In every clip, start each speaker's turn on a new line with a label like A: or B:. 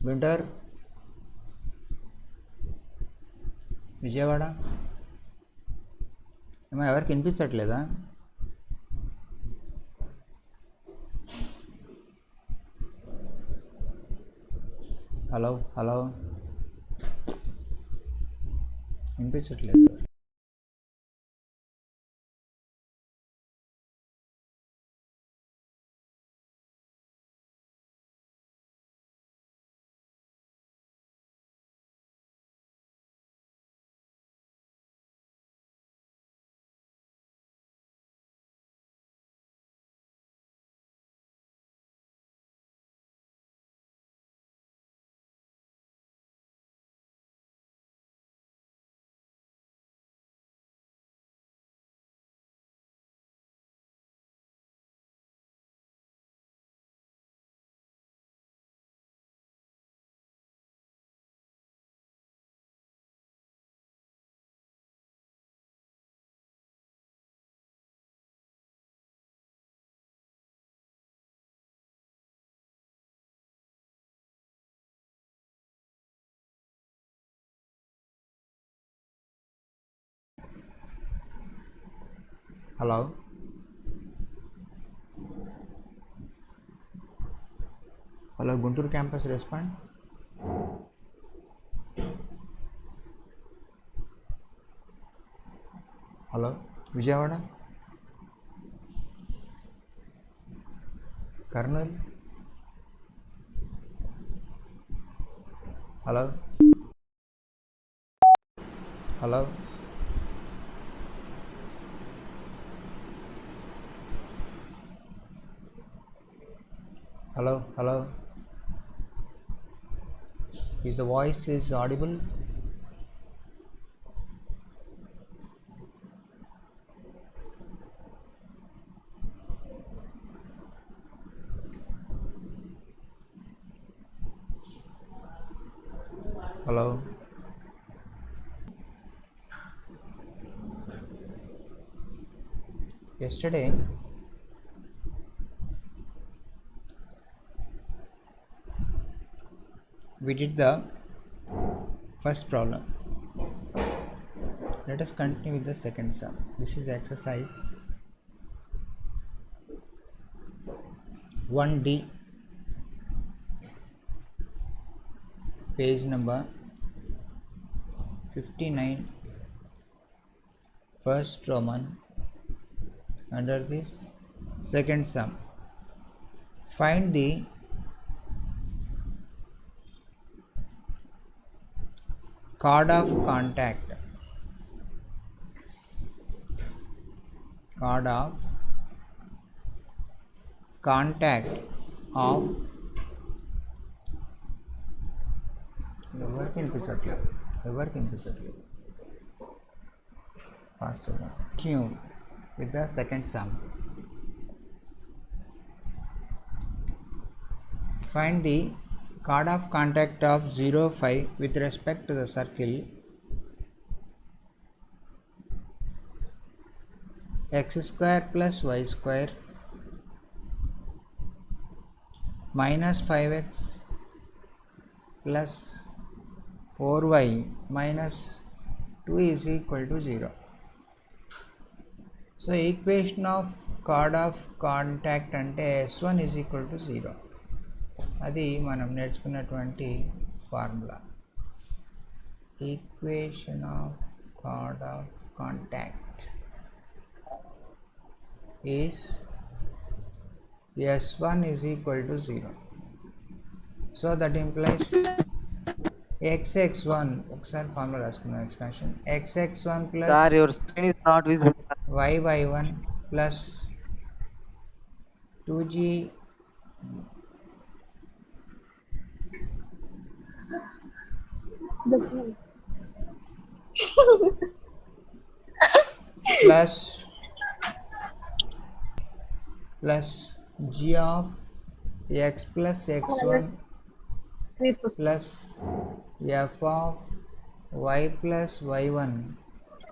A: గుంటూరు, విజయవాడ. ఏమో ఎవరికి వినిపించట్లేదా? హలో హలో, వినిపించట్లేదు. Hello hello, Guntur campus respond. Hello Vijayawada, Kurnool. Hello hello, hello hello, is the voice is audible? Hello. Yesterday we did the first problem. Let us continue with the second sum. This is exercise 1D, page number 59, first Roman, under this second sum. Find the chord of contact. Chord of contact of ఎవరికి వినిపించట్లేదు. Fast Q with the second sum. Find the chord of contact of 0, 5 with respect to the circle x square plus y square minus 5x plus 4y minus 2 is equal to 0. So equation of chord of contact అంటే S1 is equal to 0. అది మనం నేర్చుకున్నటువంటి formula. Equation of chord of contact is S1 is equal to 0. So that implies xx1, ఒకసారి formula రాసుకుందాం. Expansion xx1 plus
B: Sir, your screen is not visible.
A: y1 plus 2g plus g of x plus x1 plus f of y plus y1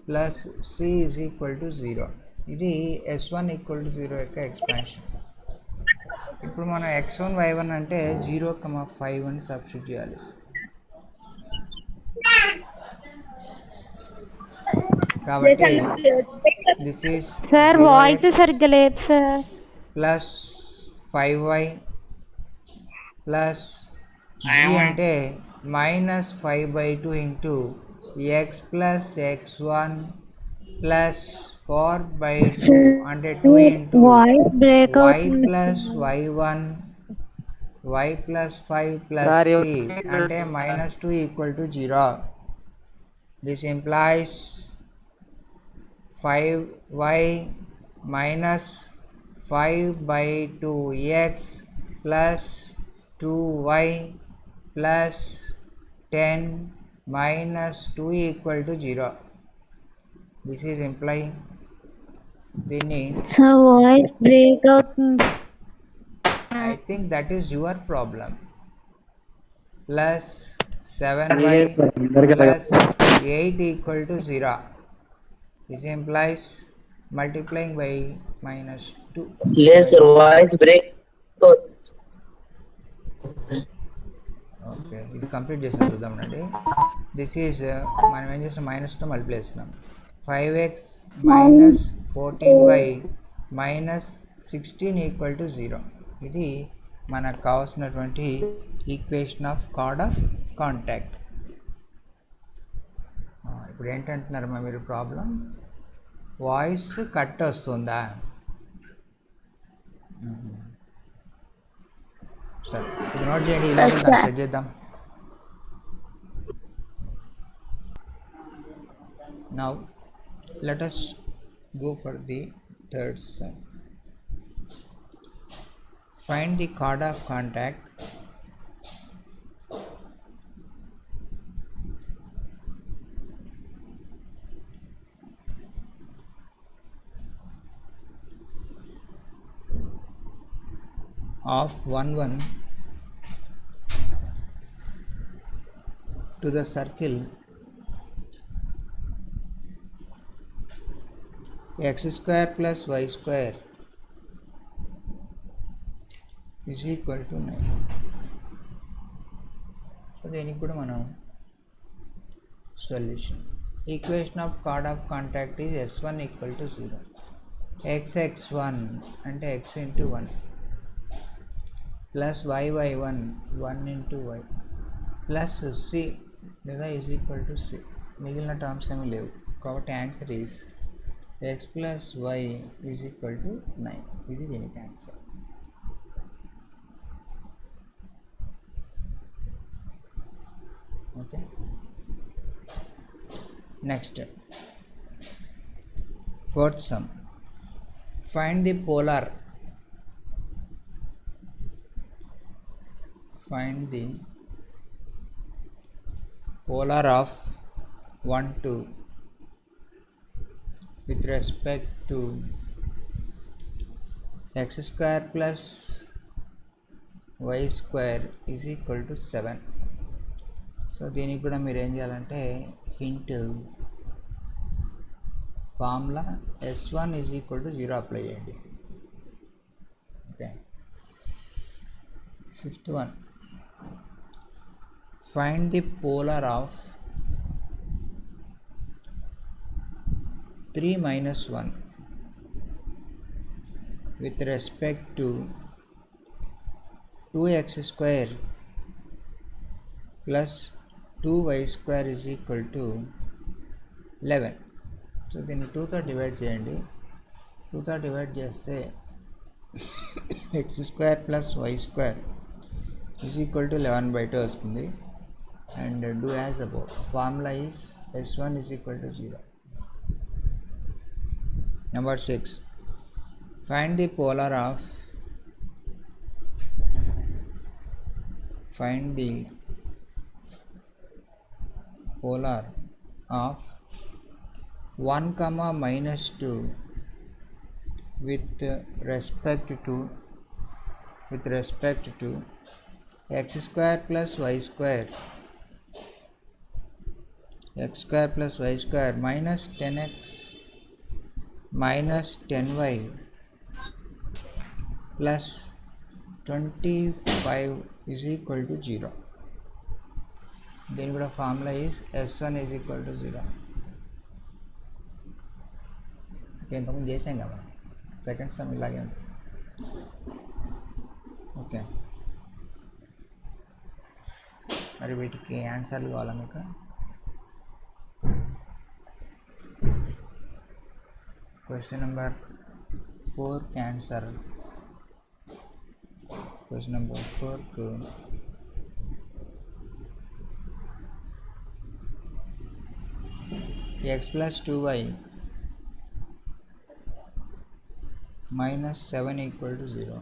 A: plus c is equal to 0. ఇది S1 equal to 0 యొక్క expansion. ఇప్పుడు మనం x1 y1 అంటే 0, 5 అని substitute చేయాలి. కాబట్టి this is
B: sir
A: 0x
B: voice సరిగ్గా లేదు sir.
A: Plus 5y plus g అంటే minus 5/2 into x plus x1 plus 4/2 అంటే 2 ఇంటూ
B: వాయిస్ బ్రేక్
A: y
B: అవుతుంది
A: plus
B: sir.
A: y1 y plus 5 plus
C: sir
A: c అంటే minus 2 equal to 0. This implies 5y minus 5/2x plus 2y plus 10 minus 2 equal to 0. This is implying దీన్ని
B: sir voice break అవుతుంది.
A: I think that is your problem. Plus 7y plus 8 equal to 0. This implies multiplying by minus 2.
C: లేదు sir voice break.
A: Okay, ఇది complete చేసిన చూద్దామండి. This is మనం ఏం చేస్తాం, మైనస్తో multiply చేస్తున్నాం. 5x minus 14y minus 16 equal to 0. ఇది మనకు కావాల్సినటువంటి equation of chord of contact. ఇప్పుడు ఏంటంటున్నారమ్మా మీరు ప్రాబ్లం? వాయిస్ కట్ వస్తుందా? సరే, ఇది నోట్ చేయండి, ఇలా దాన్ని సెట్ చేద్దాం. Now let us go for the third sum. Find the chord of contact of 1 1 to the circle x square plus y square is equal to 9. So దీనికి కూడా మనం solution, equation of chord of contact is s1 equal to 0. x1 అంటే x into 1 plus y1 1 into y plus c లేదా is equal to c. మిగిలిన terms ఏమీ లేవు కాబట్టి answer is x plus y is equal to 9. ఇది దీనికి answer. Okay, next fourth sum. Find the polar of 1 2 with respect to x square plus y square is equal to 7. So దీనికి కూడా మీరు ఏం చేయాలంటే hint formula s1 is equal to 0 apply చేయండి. Okay, fifth one. Find the polar of 3 minus 1 with respect to 2x square plus 2y square is equal to 11. So దీన్ని 2తో divide చేయండి. 2తో డివైడ్ చేస్తే x square plus y square is equal to 11/2 వస్తుంది. And do as above. Formula is s1 is equal to 0. Number 6. Find the polar of 1 comma minus 2 with respect to x square plus y square minus 10x minus 10y plus 25 is equal to 0. దీని కూడా formula is S1 is equal to 0. ఇంతకుముందు చేసాం కదా second some ఇలాగే ఉంది. Okay, మరి వీటికి ఆన్సర్లు కావాలా మీకు? క్వశ్చన్ నెంబర్ 4కి ఆన్సర్. క్వశ్చన్ నెంబర్ 4కు x plus 2y minus 7 equal to 0.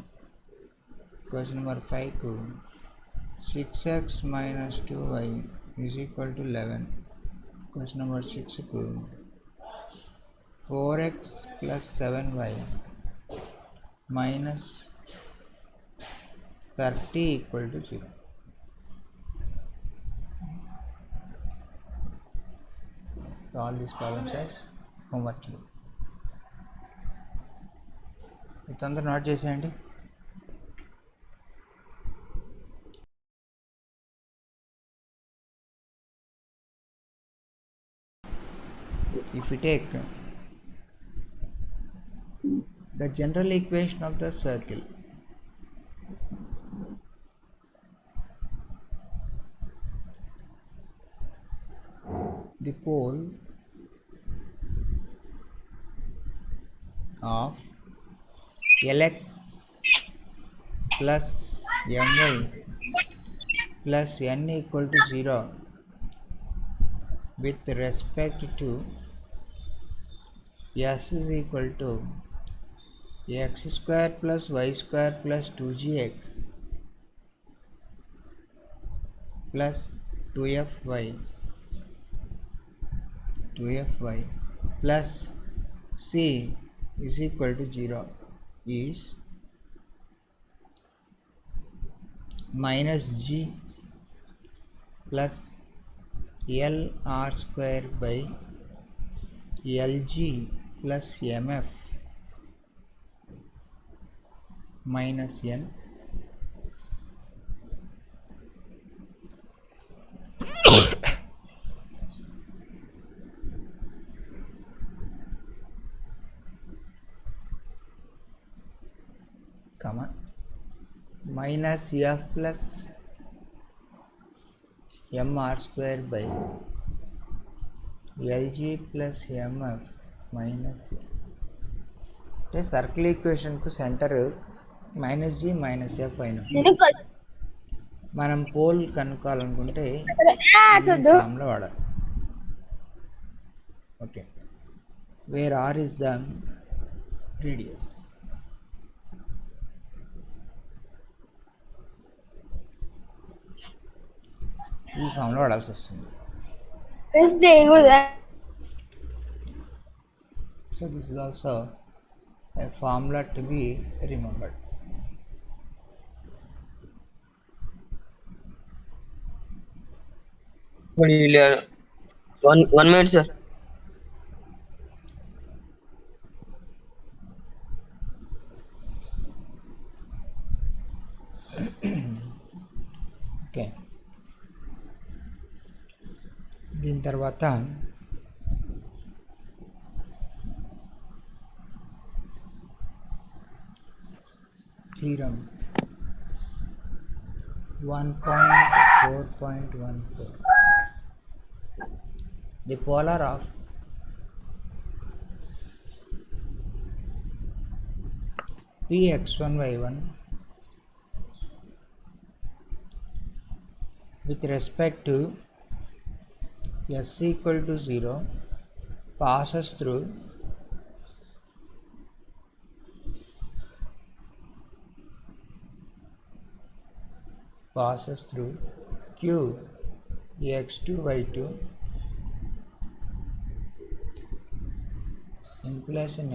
A: Question number 5 ku 6x minus 2y is equal to 11. Question number 6 ku 4x plus 7y minus 30 equal to 0. So all these problems as homework to do. ఇదంతా note చేసేయండి. If we take the general equation of the circle, the pole of Lx plus My plus n equal to 0 with respect to S is equal to x square plus y square plus 2gx plus 2fy plus c is equal to 0 is minus g plus L r square by Lg plus mf minus n comma minus f plus mr square by Lg plus mf minus n. అంటే circle ఈక్వేషన్కు centre minus g minus f అయిన మనం pole కనుక్కోవాలనుకుంటే formula వాడాలి. Okay, where r is the radius. ఈ formula వాడాల్సి వస్తుంది. So this is also a formula to be remembered.
C: One minute, sir.
A: Okay, దీని తర్వాత theorem 1.4.14. The polar of Px1y1 with respect to s equal to 0 passes through q x2 y2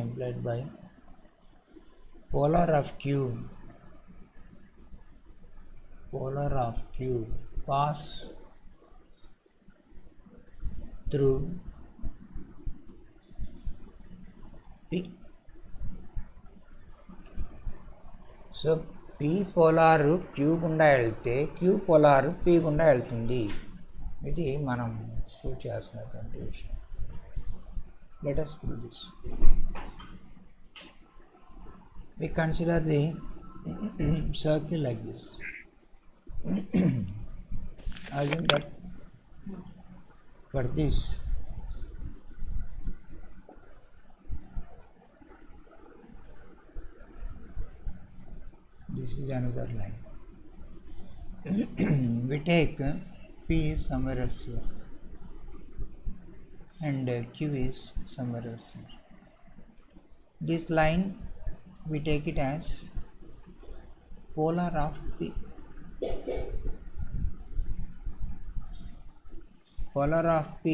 A: implied by polar of q pass through P. So P polar Q గుండా వెళ్తే queue పోలారు P గుండా వెళ్తుంది. ఇది మనం prove చేస్తున్నటువంటి విషయం. Let us prove this. We consider the circle like this. Assume that for this is another line. We take P is somewhere else here and Q is somewhere else here. This line we take it as polar of P. Polar of P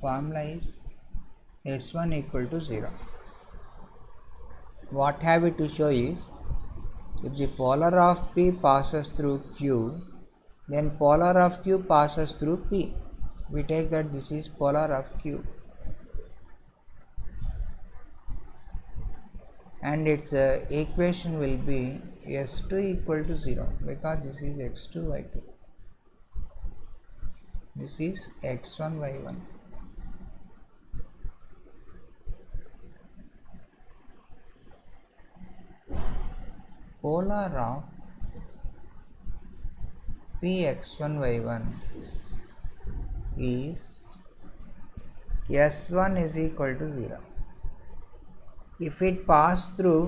A: formula is S1 equal to 0. What have we to show is, if the polar of P passes through Q, then polar of Q passes through P. We take that this is polar of Q, and its equation will be S2 equal to 0, because this is x2 y2, this is x1 y1. Polar of Px1 y1 is S1 is equal to 0. If it passes through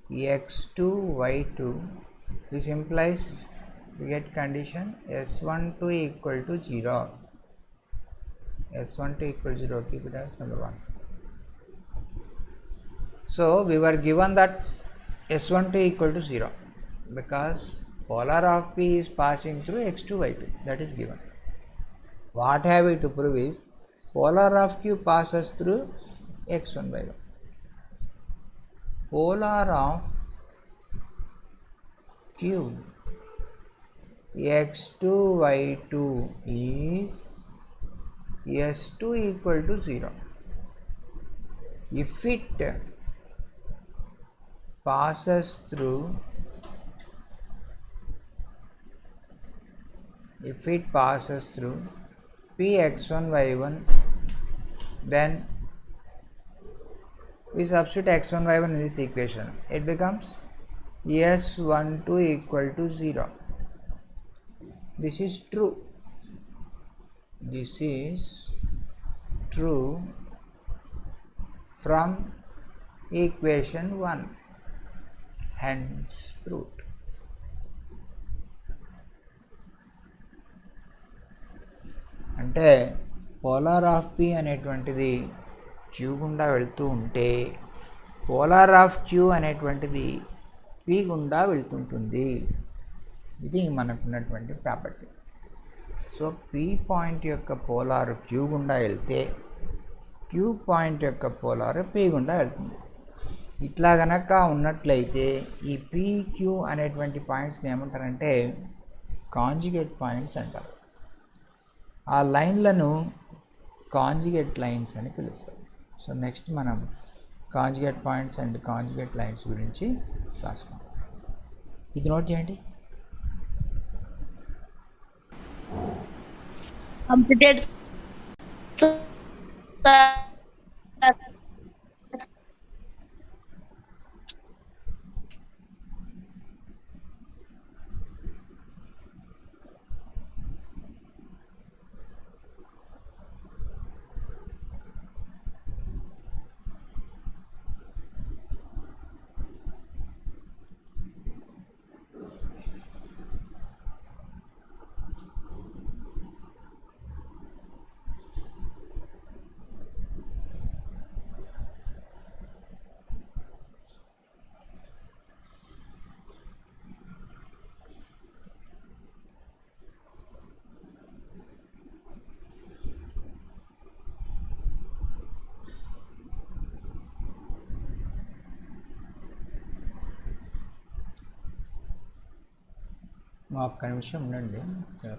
A: x2 y2, this implies we get condition S12 equal to 0. S12 equal to 0, keep it as number 1. So we were given that S12 equal to 0 because polar of P is passing through x2 y2, that is given. What have we to prove is polar of Q passes through x1 y1. Polar of Q x2 y2 is S2 equal to 0. If it passes through Px1 y1, then we substitute x1 y1 in this equation. It becomes S12 equal to 0. This is true. This is true from equation 1, hence proved. అంటే polar of P అనేటువంటిది queue గుండా వెళ్తూ ఉంటే polar of Q అనేటువంటిది P గుండా వెళ్తుంటుంది. ఇది మనకున్నటువంటి property. So P point యొక్క పోలార్ క్యూ గుండా వెళ్తే క్యూ పాయింట్ యొక్క పోలార్ పి గుండా వెళ్తుంది. ఇట్లా గనక ఉన్నట్లయితే ఈ పిక్యూ అనేటువంటి పాయింట్స్ని ఏమంటారంటే కాంజుగేట్ పాయింట్స్ అంటారు. ఆ లైన్లను కాంజుగేట్ లైన్స్ అని పిలుస్తారు. సో నెక్స్ట్ మనం conjugate points and conjugate lines గురించి రాసుకుంటాం. ఇది నోట్ చేయండి.
B: Completed.
A: ఒక్క నిమిషం ఉండండి,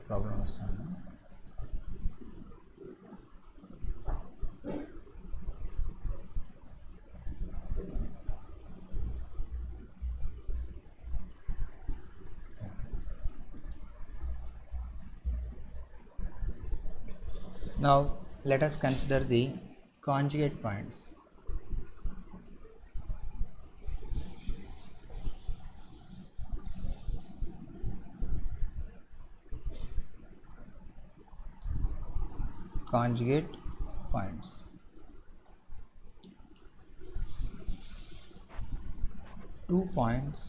A: ప్రాబ్లం వస్తాను. Now let us consider the conjugate points. Conjugate points. Two points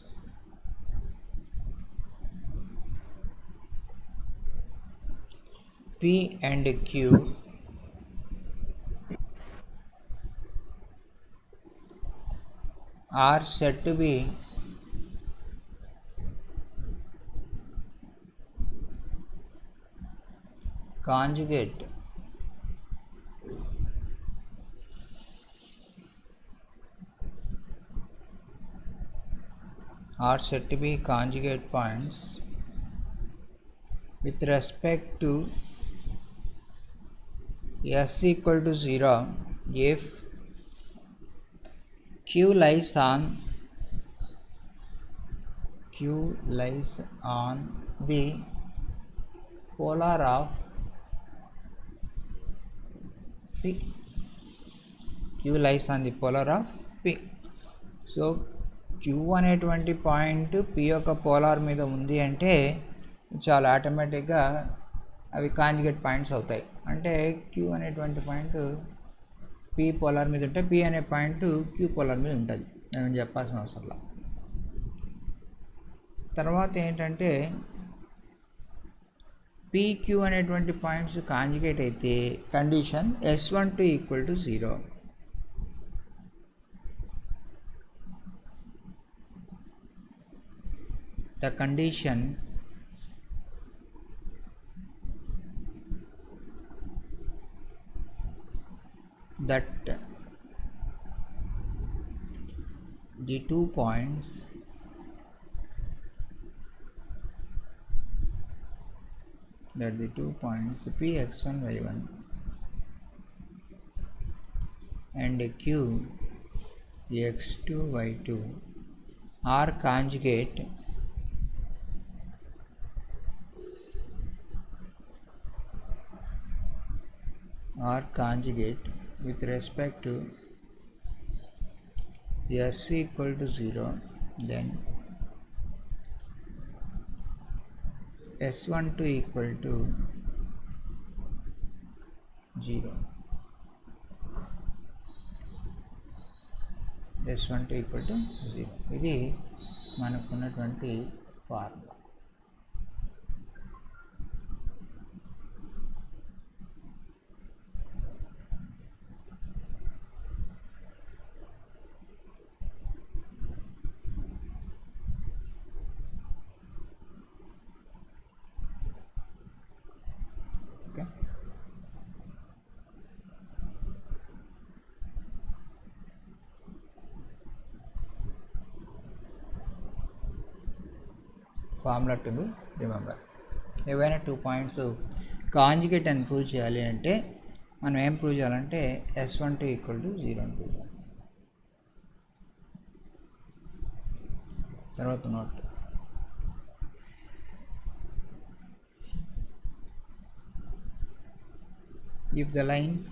A: P and Q are said to be conjugate points with respect to s equal to 0 if Q lies on the polar of P. Q lies on the polar of P. So Q అనేటువంటి point P యొక్క polar మీద ఉంది అంటే చాలా ఆటోమేటిక్గా అవి conjugate points అవుతాయి. అంటే Q అనేటువంటి పాయింట్ P పోలార్ మీద ఉంటే P అనే పాయింట్ Q పోలార్ మీద ఉంటుంది. నేను చెప్పాల్సిన అవసరం లేదు. తర్వాత ఏంటంటే PQ అనేటువంటి పాయింట్స్ కాంజుగేట్ అయితే condition S12 equal to 0. The condition that the 2 points Px1 y1 and Q x2 y2 are conjugate with respect to s equal to 0, then s12 equal to 0. S12 equal to 0. ఇది మనకున్నటువంటి formula. Formula to be remember. ఏవైనా 2 points conjugate అని prove చేయాలి అంటే మనం ఏం prove చేయాలంటే S12 equal to 0 అని ప్రూవ్ చేయాలి. తర్వాత note if the lines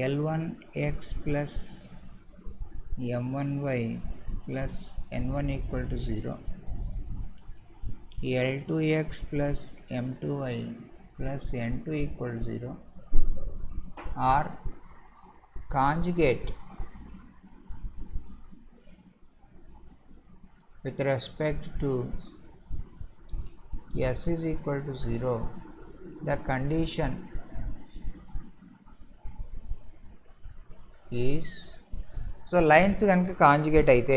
A: L1x plus M1y plus N1 equal to 0, L2x plus M2y plus N2 equal to 0 are conjugate with respect to s is equal to 0, the condition is, so lines కనుక conjugate అయితే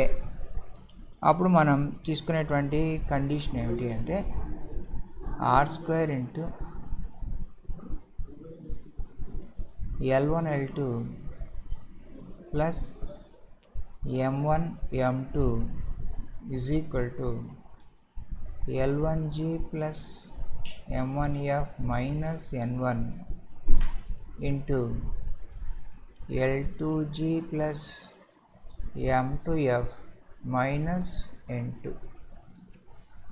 A: అప్పుడు మనం తీసుకునేటువంటి condition ఏమిటి అంటే r² into L1 L2 plus M1 M2 is equal to L1G plus M1F minus N1 into L2G plus M2F minus N2.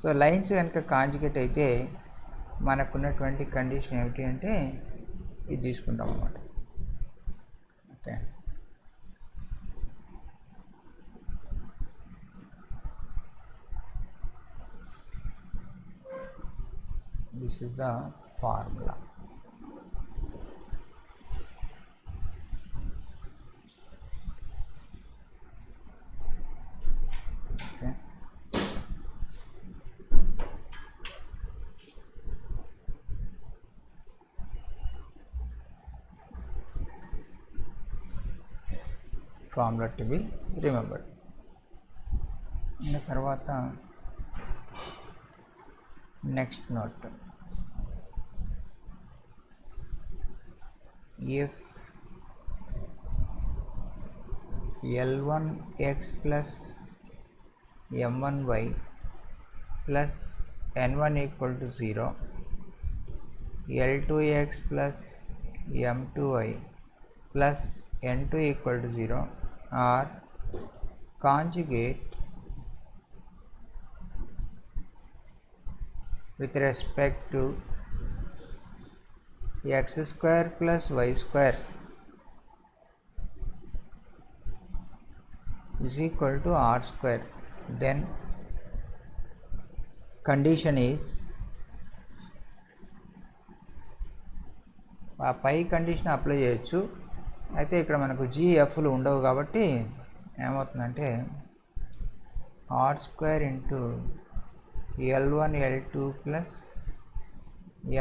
A: So lines కనుక conjugate అయితే మనకున్నటువంటి కండిషన్ ఏమిటి అంటే ఇది తీసుకుంటాం అన్నమాట. Okay, this is the formula. Okay, formula to be remembered. ఇంకా తర్వాత next note, if L1x plus M1y plus N1 equal to 0, L2x plus M2y plus N2 equal to 0 are conjugate with respect to x square plus y square is equal to r square, then condition is, ఆ పై condition apply చేయొచ్చు. అయితే ఇక్కడ మనకు జిఎఫ్లు ఉండవు కాబట్టి ఏమవుతుందంటే R square into L1 L2 plus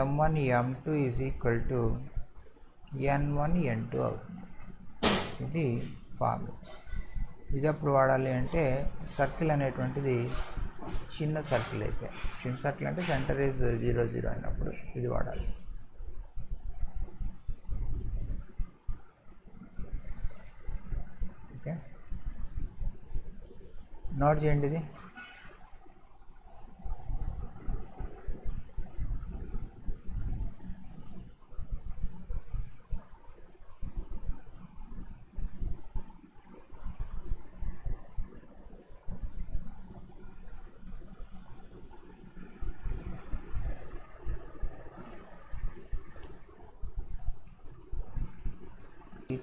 A: M1 M2 is equal to N1 N2 అవుతుంది. ఇది ఫార్ములా. ఇది ఎప్పుడు వాడాలి అంటే సర్కిల్ అనేటువంటిది చిన్న సర్కిల్ అయితే, చిన్న సర్కిల్ అంటే సెంటర్ ఈజ్ 0 0 అయినప్పుడు ఇది వాడాలి. ఓకే, నోట్ చేయండి ఇది.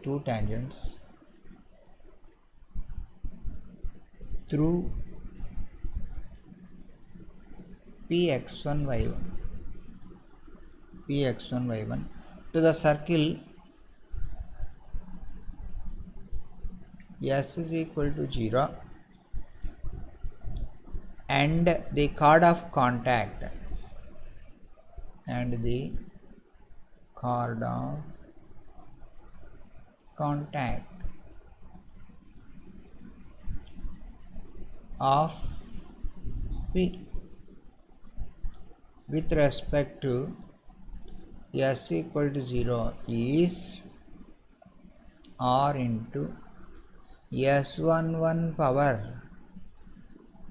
A: Two tangents through px1 y1 to the circle s is equal to 0 and the chord of contact of P with respect to s equal to 0 is r into s11 power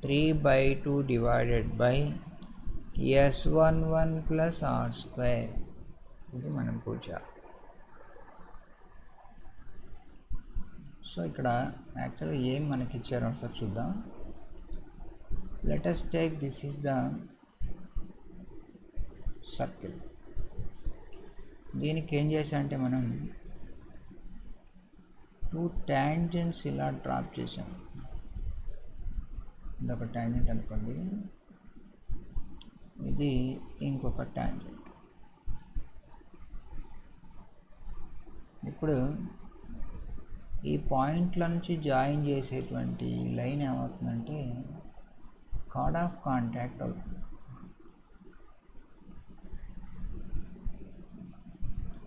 A: 3/2 divided by s11 plus r square. ఇది మనం కూర్చోాలి. So ఇక్కడ యాక్చువల్గా ఏం మనకి ఇచ్చారో ఒకసారి చూద్దాం. let us take this is the circle. దీనికి ఏం చేసా అంటే మనం 2 tangents ఇలా డ్రాప్ చేసాం. ఇదొక టాంజెంట్ అనుకోండి, ఇది ఇంకొక టాంజెంట్. ఇప్పుడు ఈ పాయింట్ల నుంచి జాయిన్ చేసేటువంటి లైన్ ఏమవుతుందంటే కార్డ్ ఆఫ్ కాంటాక్ట్ అవుతుంది.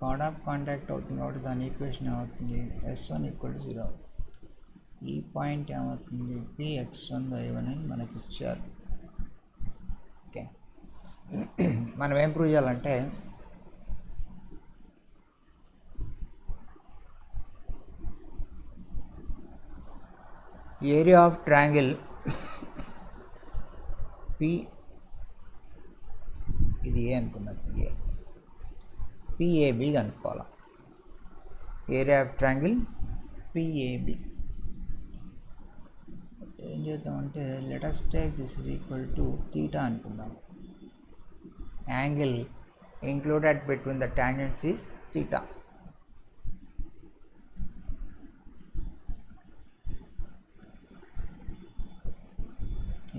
A: కార్డ్ ఆఫ్ కాంటాక్ట్ అవుతుంది కాబట్టి దాని ఈక్వేషన్ ఏమవుతుంది, s1 ఈక్వల్ టు 0. ఈ పాయింట్ ఏమవుతుంది, px1 y1 అని మనకి ఇచ్చారు. ఓకే, మనం ఏం ప్రూవ్ చేయాలంటే ఏరియా ఆఫ్ ట్రయాంగిల్ P, ఇది ఏ అనుకున్నది, PAB కనుక్కోవాలి. ఏరియా ఆఫ్ ట్రయాంగిల్ PAB ఏం చేద్దామంటే let us take this is equal to theta అనుకుందాం. Angle included between the tangents is theta.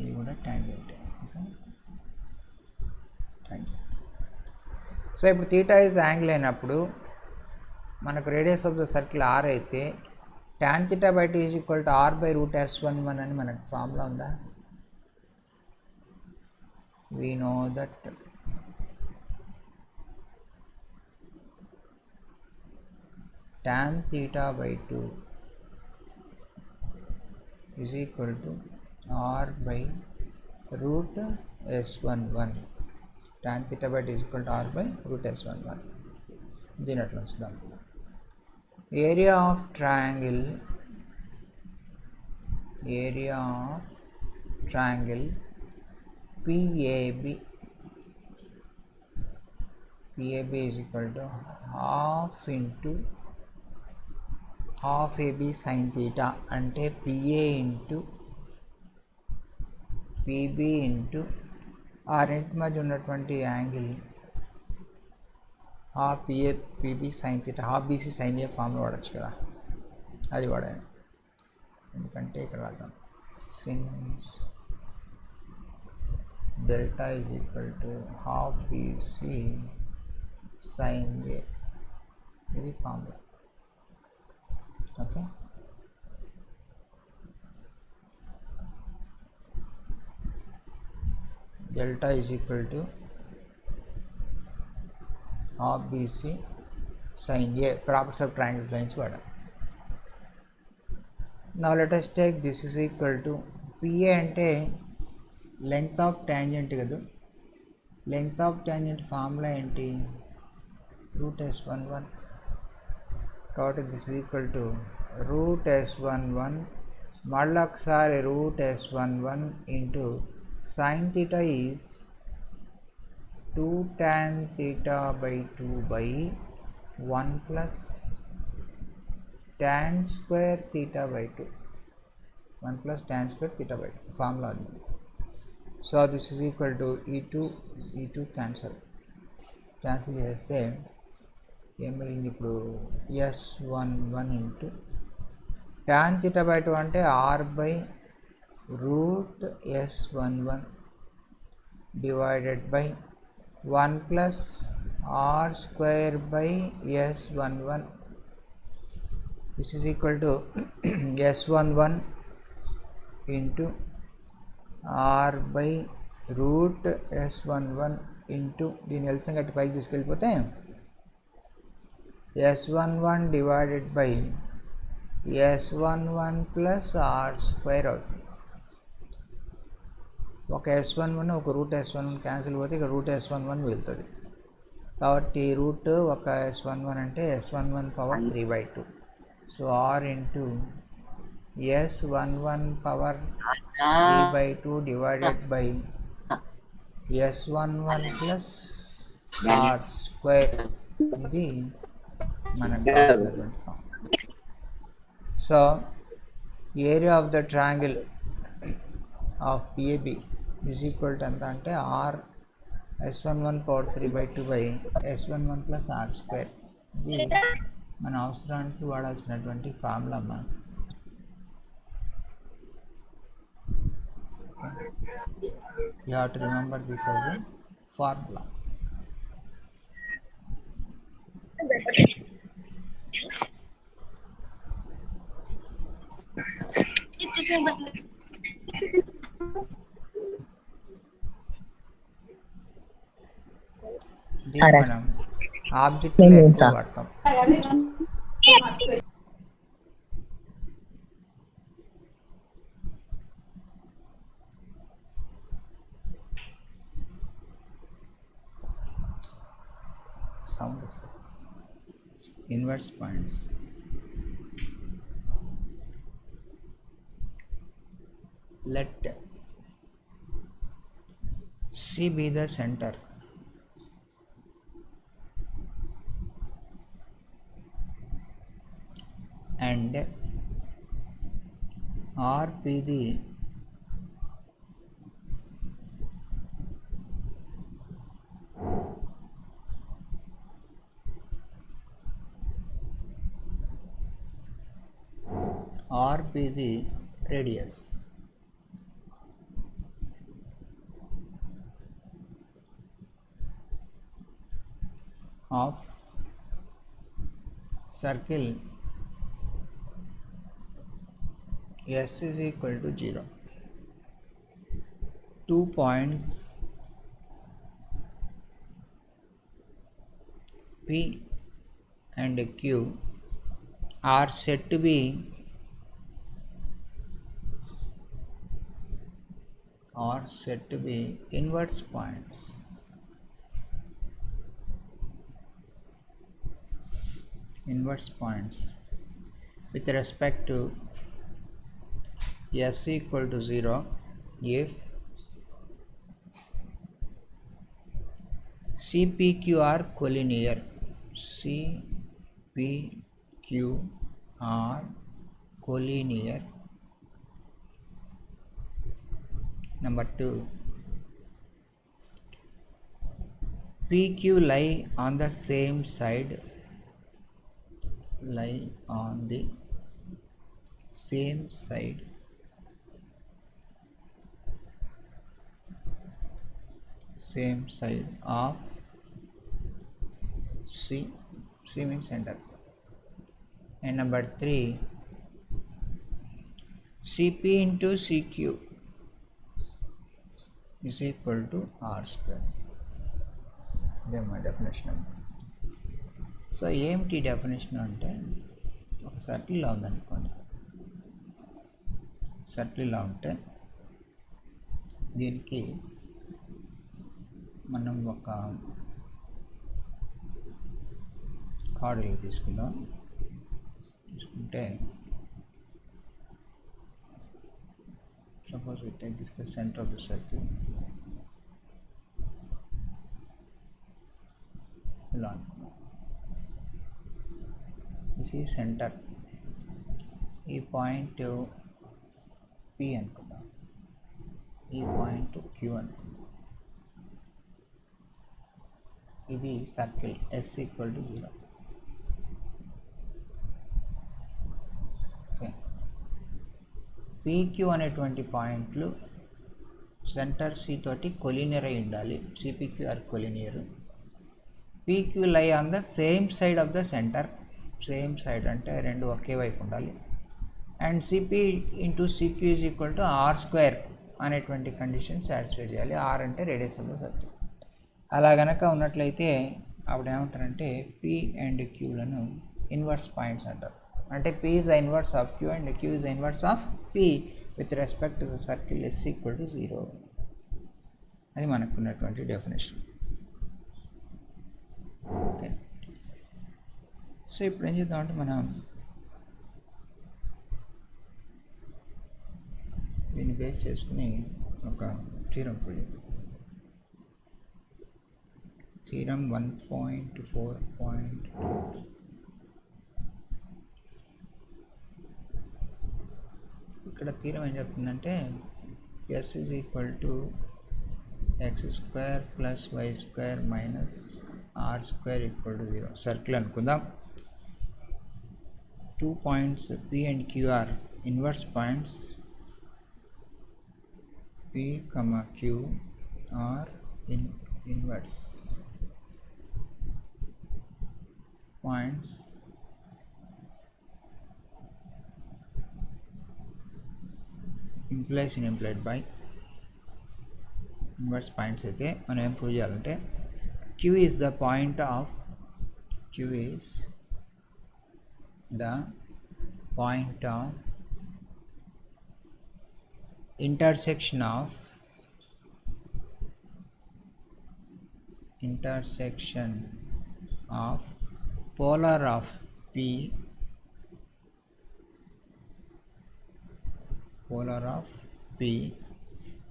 A: ఇది కూడా టాంజెంట్. Okay, tangent. సో ఇప్పుడు థీటా ఇస్ యాంగిల్ అయినప్పుడు మనకు radius of the circle r అయితే tan theta by t is equal to r by root s11 అని మనకు formula ఉందా? we know that tan theta by 2 is equal to r by root s11. tan theta by t is equal to r by root s11. దీని అట్లా వస్తాం. area of triangle PAB is equal to half AB sin theta అంటే PA into PB into ఆ రెంటి మధ్య ఉన్నటువంటి angle half PA PB sine theta, half BC sine A ఫామ్లో వాడచ్చు కదా, అది వాడాను. ఎందుకంటే ఇక్కడ రాద్దాం, since delta is equal to half BC sine A, ఇది formula. Okay, delta is equal to half BC sin A, properties of triangle planes వాడాం. Now let us take this is equal to PA అంటే length of tangent కదా, length of tangent formula ఏంటి? Root s11. కాబట్టి this is equal to root s11 మళ్ళీ ఒకసారి root s11 into sine theta is 2 tan theta by 2 by 1 plus tan square theta by 2, 1 plus tan square theta by 2 formula. So this is equal to e2 cancel చేస్తే ఏం మిగిలింది ఇప్పుడు? s11 into tan theta by 2 అంటే r by root s11 divided by 1 plus r square by s11. This is equal to s11 into r by root s11 into దీని LCM గట్టి పైకి తీసుకెళ్ళిపోతే s11 divided by s11 plus r square అవుతుంది. ఒక s11 ఒక route s11 cancel పోతే ఇక్కడ route s11 మిగులుతుంది. కాబట్టి రూట్ ఒక s11 అంటే s11 power 3/2. So r into s11 power 3/2 divided by s11 plus r square, ఇది మనకు so area of the triangle of PAB is equal to ఎంత అంటే r s11 power 3/2 by s11 plus r square. ఇది మన అవసరానికి వాడాల్సినటువంటి formula అమ్మా. You have to remember this as a formula. దీన్ని మనం ఆబ్జెక్ట్లో ఎక్కువ వాడతాం. Sound inverse points. Let C be the center and R be the is the radius. Of circle S is equal to 0. 2 points P and Q are said to be inverse points. Inverse points with respect to S equal to 0 if CPQ are collinear. CPQ are collinear. Number 2, PQ lie on the same side. Lie on the same side of C. C means center. And number 3, CP into CQ is equal to R square. Then my definition. So ఏమిటి definition అంటే ఒక సర్కిల్లో ఉందనుకోండి. సర్కిల్లో ఉంటే దీనికి మనం ఒక కార్డులు తీసుకుందాం. తీసుకుంటే suppose we take this the center of the circle. ఇలా అనుకుందాం. దిస్ ఈ సెంటర్. ఈ పాయింట్ P అనుకుందాం, ఈ పాయింట్ Q అనుకుందాం. ఇది circle S equal to 0. Okay, PQ అనేటువంటి పాయింట్లు సెంటర్ C తోటి కొలినియర్ అయి ఉండాలి. CPQ are collinear. PQ lie on the same side of the centre. Same side అంటే రెండు ఒకే వైపు ఉండాలి. And CP into CQ is equal to R square అనేటువంటి కండిషన్ సాటిస్ఫై చేయాలి. R అంటే రేడియస్ ఆఫ్ ద సర్కిల్. అలా గనక ఉన్నట్లయితే అప్పుడు ఏమంటారంటే P అండ్ Qలను ఇన్వర్స్ పాయింట్స్ అంటారు. అంటే P is the inverse of Q and Q is the inverse of P with respect to the circle S equal to 0. అది మనకున్నటువంటి డెఫినేషన్. ఓకే, సో ఇప్పుడు ఏం చేద్దామంటే మనం దీన్ని బేస్ చేసుకుని ఒక థీరం ప్రూవ్. థీరం 1.4.2. ఇక్కడ థీరం ఏం చెప్తుందంటే S is equal to x square plus y square minus r square equal to 0. Circle అనుకుందాం. 2 points P and Q are inverse points. P, Q are inverse points implies in implied by inverse points. అయితే మనం ఏం prove చేయాలంటే Q is the point of intersection of polar of P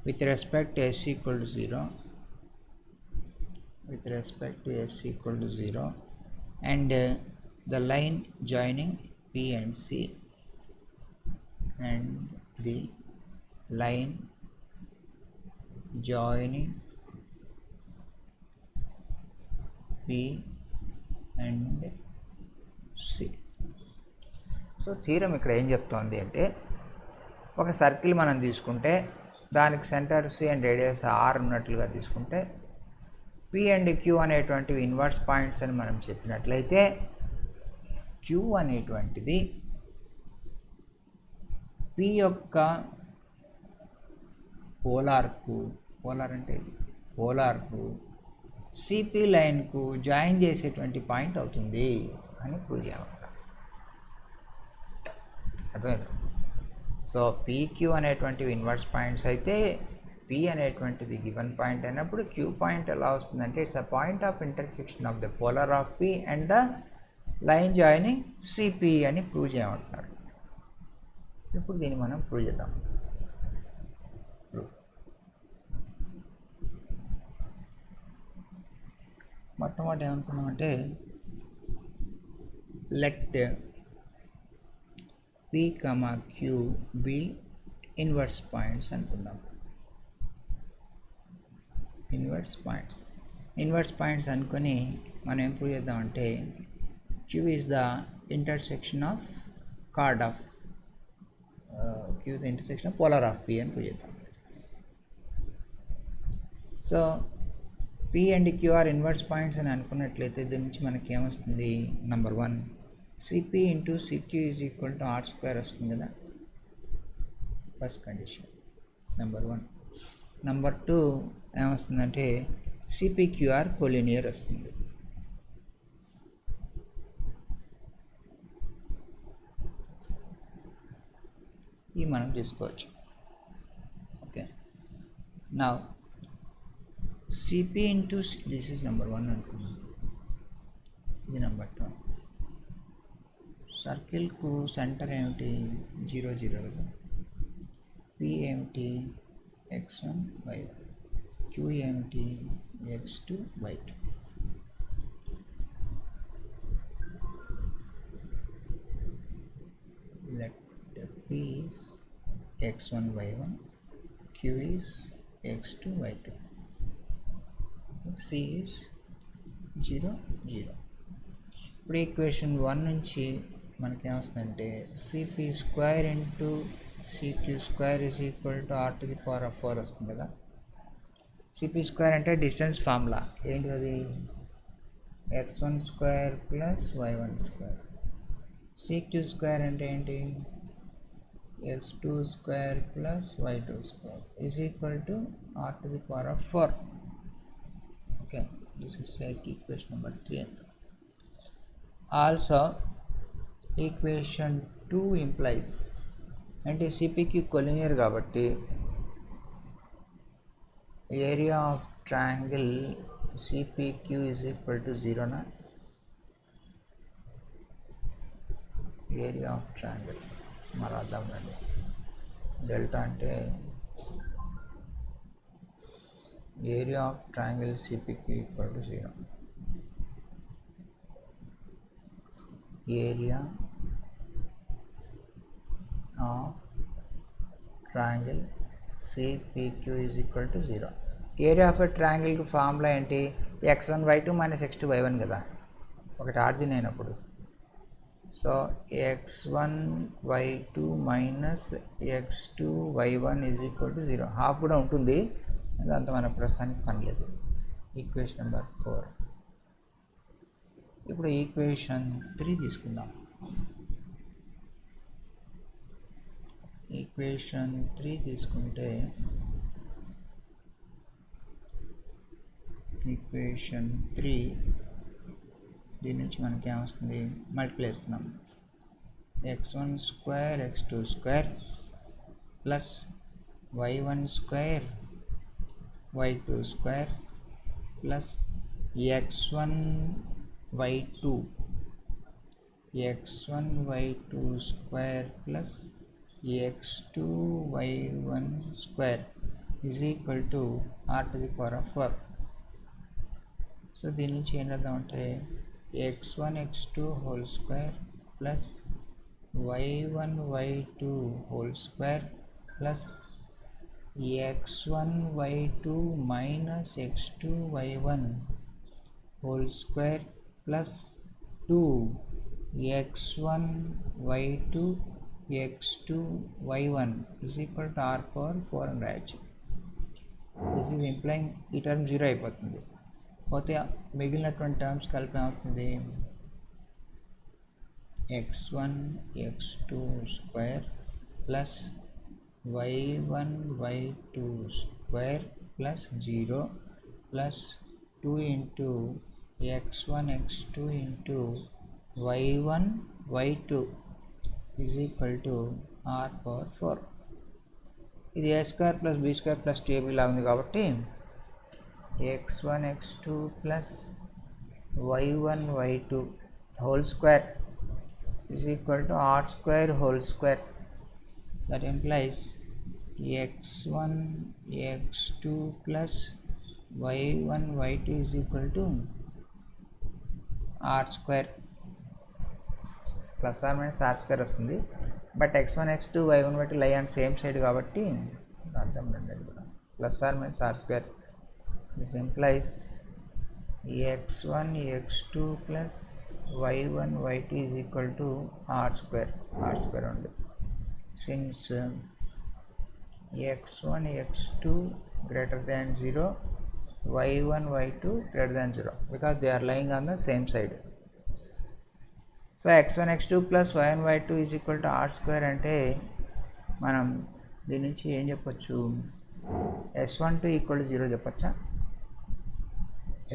A: with respect to S equal to 0 and the line joining P and C and the line joining P and C. So theorem ఇక్కడ ఏం చెప్తోంది అంటే ఒక circle మనం తీసుకుంటే దానికి centre C and radius R ఉన్నట్లుగా తీసుకుంటే పి అండ్ క్యూ అనేటువంటివి ఇన్వర్స్ పాయింట్స్ అని మనం చెప్పినట్లయితే క్యూ అనేటువంటిది పి యొక్క పోలార్కు సిపి లైన్కు జాయిన్ చేసేటువంటి పాయింట్ అవుతుంది అని ప్రూవ్ చేయాలి. అర్థమైంది? సో పీక్యూ అనేటువంటివి ఇన్వర్స్ పాయింట్స్ అయితే పి అనేటువంటిది గివెన్ పాయింట్ అయినప్పుడు క్యూ పాయింట్ ఎలా వస్తుందంటే it's a point of intersection of the polar of P and the line joining CP అని ప్రూవ్ చేయమంటున్నారు. ఇప్పుడు దీన్ని మనం ప్రూవ్ చేద్దాం. మొట్టమొదటి ఏమనుకున్నామంటే let P comma Q be inverse points అనుకుందాం. ఇన్వర్స్ పాయింట్స్ అనుకొని మనం ఏం ప్రూవ్ చేద్దామంటే Q is the intersection of chord of Q is the intersection of polar of P అని ప్రూవ్ చేద్దాం. So P and Q are inverse points అని అనుకున్నట్లయితే దీని నుంచి మనకి ఏమొస్తుంది? Number 1 CP into CQ is equal to are square వస్తుంది కదా, ఫస్ట్ కండిషన్ నెంబర్ 1. నెంబర్ 2 ఏమొస్తుందంటే సిపిక్యూఆర్ కోలినియర్ వస్తుంది. ఇవి మనం తీసుకోవచ్చు. ఓకే, నా CP into this is number 1 అనుకున్నాం, ఇది నెంబర్ 2. సర్కిల్కు సెంటర్ ఏమిటి? 0 0 కదా. పి ఏమిటి? x1 y1. క్యూ ఏమిటి? x2 y2. let p is x1 y1, q is x2 y2, c is 0 0. ఇప్పుడు ఈక్వేషన్ 1 నుంచి మనకి ఏమొస్తుందంటే CP square into CQ square is equal to r to the power of 4 వస్తుంది కదా. CP square అంటే distance formula ఏంటి? అది x1 square plus y1 square. CQ square అంటే ఏంటి? x2 square plus y2 square is equal to r to the power of 4. Okay, this is equation number 3. Also equation 2 implies అంటే CPQ collinear కాబట్టి area of triangle CPQ is equal to 0నా? Area of triangle మరి అర్థం కాదు. Delta అంటే area of triangle CPQ equal to 0. Area of triangle CPQ is equal to 0. Area of a ట్రయాంగిల్కి formula ఏంటి? x1 y2 minus x2 y1 కదా, ఒకటి ఆర్జిన్ అయినప్పుడు. So x1 y2 minus x2 y1 is equal to 0. Half కూడా ఉంటుంది, అదంతా మన ప్రస్తుతానికి పని లేదు. Equation number 4. ఇప్పుడు ఈక్వేషన్ 3 తీసుకుందాం. ఈక్వేషన్ 3 తీసుకుంటే ఈక్వేషన్ 3 దీని నుంచి మనకి ఏమొస్తుంది? మల్టిప్లై చేస్తున్నాం. x1 square x2 square plus y1 square y2 square plus x1 y2 square plus x2 y1 square is equal to r to the power of 4. So దీని నుంచి ఏం చేద్దామంటే x1 x2 whole square plus y1 y2 whole square plus x1 y2 minus x2 y1 whole square plus 2 x1 y2 x2 y1 is equal to r power 4 అని రాయొచ్చు. This is ఇంప్లైంగ్ ఈ term 0 అయిపోతుంది. పోతే మిగిలినటువంటి టర్మ్స్ కలిపి ఏమవుతుంది, x1 x2 square plus y1 y2 square plus 0 plus 2 into x1 x2 into y1 y2 is equal to r power 4. ఇది a square plus b square plus 2ab లాగా ఉంది కాబట్టి x1 x2 plus y1 y2 whole square is equal to r square whole square. That implies x1 x2 plus y1 y2 is equal to r square plus or minus r square వస్తుంది. But x1 x2 y1 y2 లై and same side కాబట్టి అర్థం రెండేది కూడా plus or minus r square. This implies x1 x2 plus y1 y2 is equal to r square only. Since x1 x2 greater than 0, y1 y2 greater than 0 because they are lying on the same side. So x1 x2 plus y1 y2 is equal to r square అంటే మనం దీని నుంచి ఏం చెప్పొచ్చు, s12 equal to 0 చెప్పచ్చా,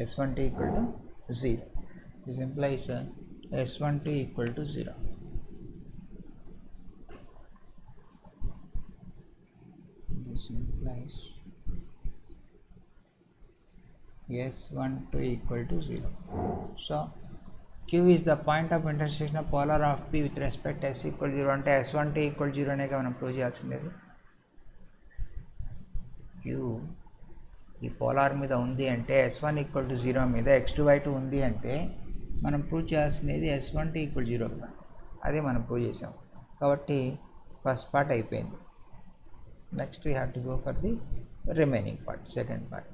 A: s12 equal to 0. This implies s12 equal to 0. This implies s12 equal to 0. So q is the point of intersection of polar of p with respect to s equal to 0 అంటే s12 equal to 0 అనే మనం prove చేయాల్సిందేది. q ఈ polar మీద ఉంది అంటే s1 equal to 0 మీద x2 y2 ఉంది అంటే మనం ప్రూవ్ చేయాల్సినది s12 ఈక్వల్ 0 కదా, అదే మనం ప్రూవ్ చేసాం కాబట్టి ఫస్ట్ పార్ట్ అయిపోయింది. Next we have to go for the remaining part, second part.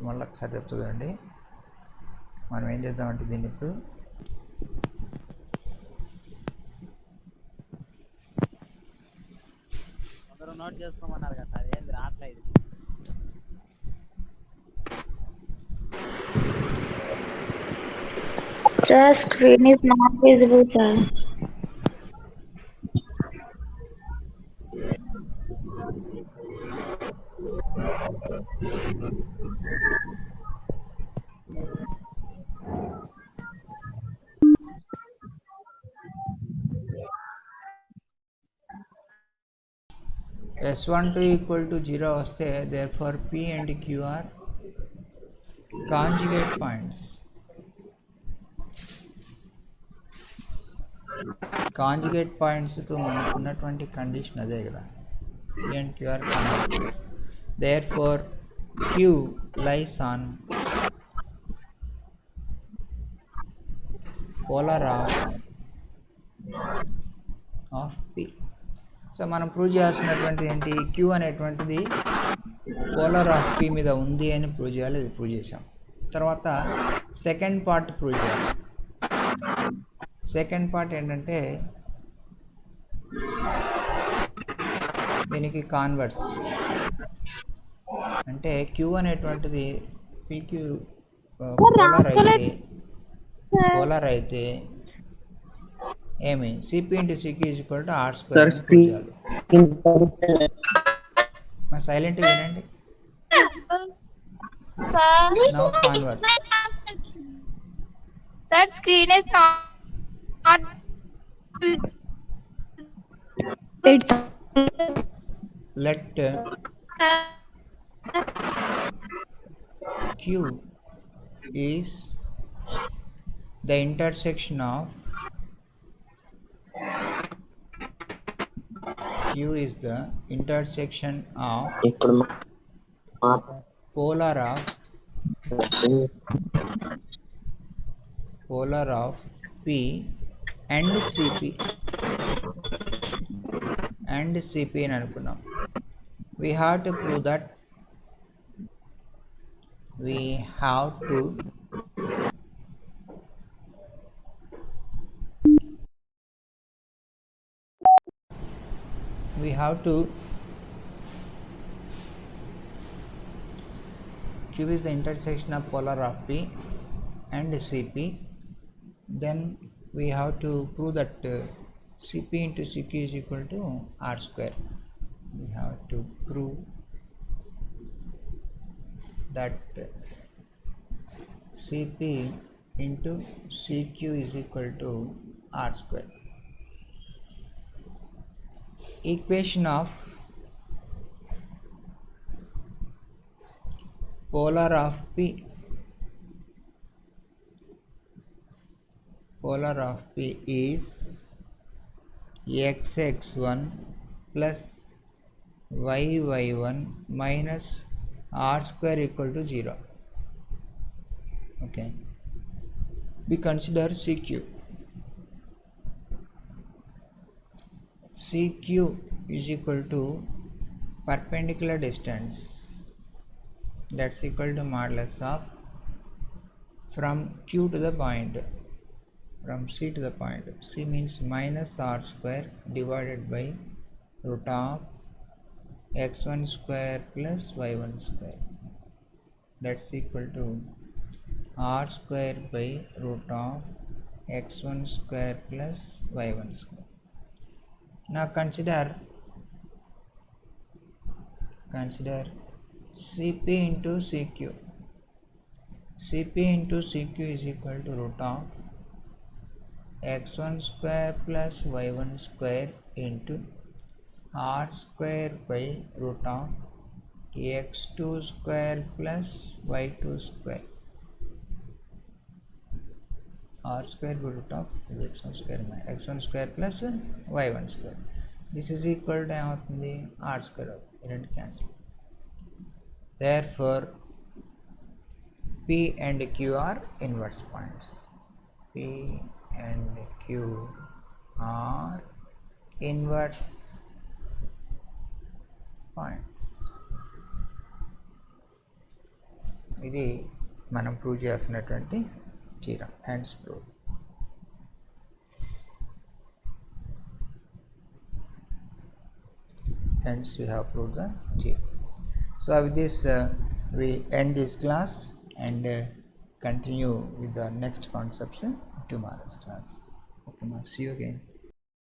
A: మళ్ళీ ఒకసారి చెప్తుందండి, మనం ఏం చేద్దామంటే దీన్ని ఇప్పుడు
D: నోట్ చేసుకోమన్నారు కదా సార్, ఏంది రావట్లేదు.
B: Sir, screen is not visible, sir.
A: s12 equal to 0 వస్తే therefore p and q are conjugate points. Conjugate పాయింట్స్కు మనకు ఉన్నటువంటి కండిషన్ అదే కదా, p and q are conjugate points. Therefore q lies on polar of p. So మనం prove చేయాల్సినటువంటి ఏంటి, q అనేటువంటిది పోలార్ ఆఫ్ p మీద ఉంది అని ప్రూవ్ చేయాలి, ఇది ప్రూవ్ చేసాం. తర్వాత సెకండ్ పార్ట్ ప్రూవ్ చేయాలి. సెకండ్ పార్ట్ ఏంటంటే దీనికి కాన్వర్స్ అంటే q అనేటువంటిది pq పోలార్ అయితే ఏమి cp into cq is equal to r square అని ప్రూవ్ చేయాలి. మరి సైలెంట్గా వినండి. Now converse.
E: Sir, screen is not
B: It's
A: Let q is the intersection of
C: ఇప్పుడు
A: polar of p and cp అని అనుకున్నాం. we have to prove that have to Q is the intersection of polar of P and Cp. Then we have to prove that Cp into Cq is equal to R square. We have to prove that Cp into Cq is equal to R square. Equation of polar of P is xx1 plus yy1 minus R square equal to 0. Okay, we consider CQ. CQ is equal to perpendicular distance, that's equal to modulus of from Q to the point, from C to the point. C means minus R square divided by root of x1 square plus y1 square, that's equal to R square by root of x1 square plus y1 square. Now consider Cp into Cq. Cp into Cq is equal to root of x1 square plus y1 square into R square by root of x2 square plus y2 square. R square by root of x1 square minus x1 square plus y1 square. This is equal to R square. Cancel. Therefore, P and Q are inverse points. P and Q are inverse points. ఇది మనం prove చేయాల్సినటువంటి theorem. Hence prove. Hence we have proved the theorem. So with this we end this class and continue with the next concepts in tomorrow's class. Okay, now see you again.